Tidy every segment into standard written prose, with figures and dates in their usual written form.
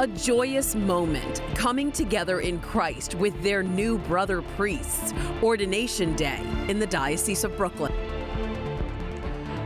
A joyous moment coming together in Christ with their new brother priests. Ordination Day in the Diocese of Brooklyn.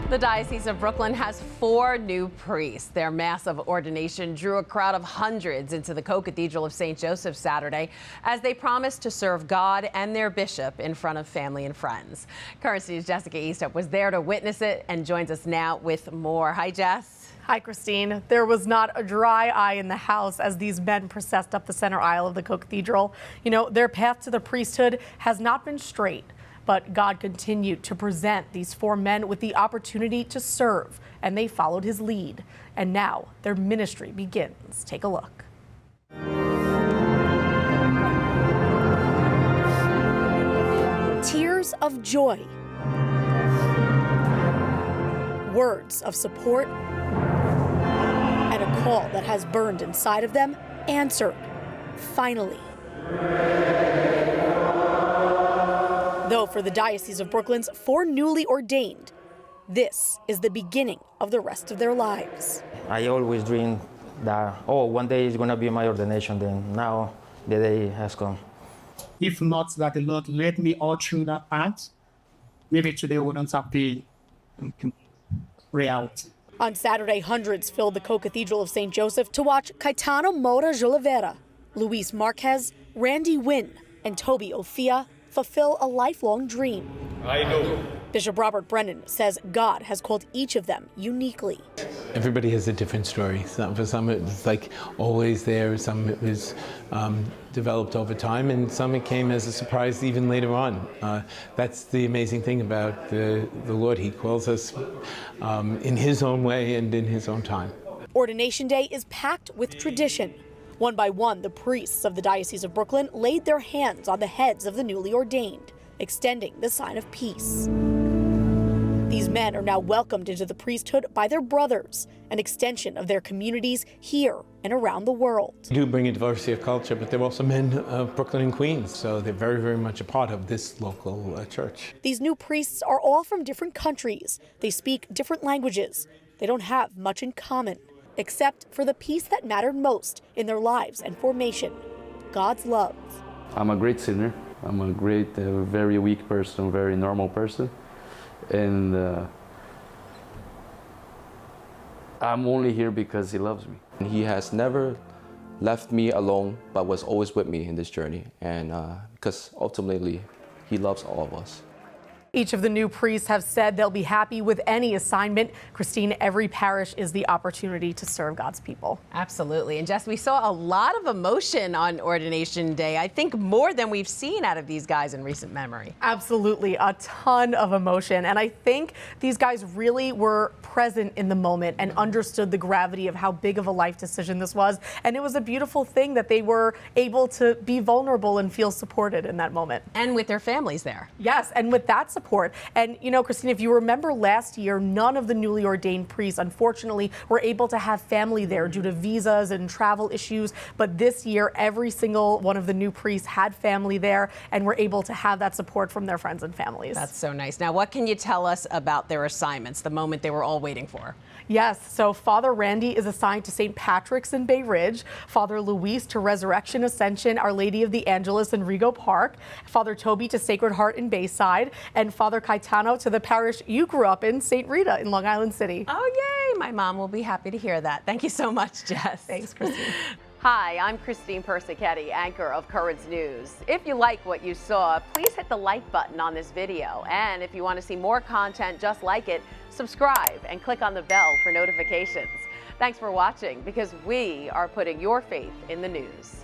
The Diocese of Brooklyn has 4 new priests. Their mass of ordination drew a crowd of hundreds into the Co-Cathedral of St. Joseph Saturday as they promised to serve God and their bishop in front of family and friends. Current News' Jessica Eastup was there to witness it and joins us now with more. Hi, Jess. Hi, Christine. There was not a dry eye in the house as these men processed up the center aisle of the Co-Cathedral. You know, their path to the priesthood has not been straight. But God continued to present these 4 men with the opportunity to serve, and they followed his lead. And now their ministry begins. Take a look. Tears of joy, words of support, and a call that has burned inside of them answered, finally. Though for the Diocese of Brooklyn's 4 newly ordained, this is the beginning of the rest of their lives. I always dreamed that, one day is going to be my ordination, then now the day has come. If not that the Lord led me all through that path, maybe today wouldn't have been reality. On Saturday, hundreds filled the Co-Cathedral of St. Joseph to watch Caetano Moura de Oliveira, Luis Marquez, Randy Nguyen, and Tobechukwu Offiah fulfill a lifelong dream. I know. Bishop Robert Brennan says God has called each of them uniquely. Everybody has a different story. For some it's like always there, some it was developed over time, and some it came as a surprise even later on. That's the amazing thing about the Lord. He calls us in his own way and in his own time. Ordination Day is packed with tradition. One by one, the priests of the Diocese of Brooklyn laid their hands on the heads of the newly ordained, extending the sign of peace. These men are now welcomed into the priesthood by their brothers, an extension of their communities here and around the world. We do bring a diversity of culture, but they're also men of Brooklyn and Queens, so they're very, very much a part of this local church. These new priests are all from different countries. They speak different languages. They don't have much in common, except for the piece that mattered most in their lives and formation, God's love. I'm a great sinner. I'm a great, very weak person, very normal person. And I'm only here because he loves me. He has never left me alone, but was always with me in this journey. And because ultimately, he loves all of us. Each of the new priests have said they'll be happy with any assignment. Christine, every parish is the opportunity to serve God's people. Absolutely. And Jess, we saw a lot of emotion on Ordination Day. I think more than we've seen out of these guys in recent memory. Absolutely. A ton of emotion. And I think these guys really were present in the moment and understood the gravity of how big of a life decision this was. And it was a beautiful thing that they were able to be vulnerable and feel supported in that moment. And with their families there. Yes. And with that support. And, you know, Christine, if you remember last year, none of the newly ordained priests, unfortunately, were able to have family there due to visas and travel issues. But this year, every single one of the new priests had family there and were able to have that support from their friends and families. That's so nice. Now, what can you tell us about their assignments, the moment they were all waiting for? Yes, so Father Randy is assigned to St. Patrick's in Bay Ridge, Father Luis to Resurrection Ascension, Our Lady of the Angelus in Rego Park, Father Toby to Sacred Heart in Bayside, and Father Caetano to the parish you grew up in, St. Rita in Long Island City. Oh, yay! My mom will be happy to hear that. Thank you so much, Jess. Thanks, Christine. Hi, I'm Christine Persichetti, anchor of Current News. If you like what you saw, please hit the like button on this video. And if you want to see more content just like it, subscribe and click on the bell for notifications. Thanks for watching, because we are putting your faith in the news.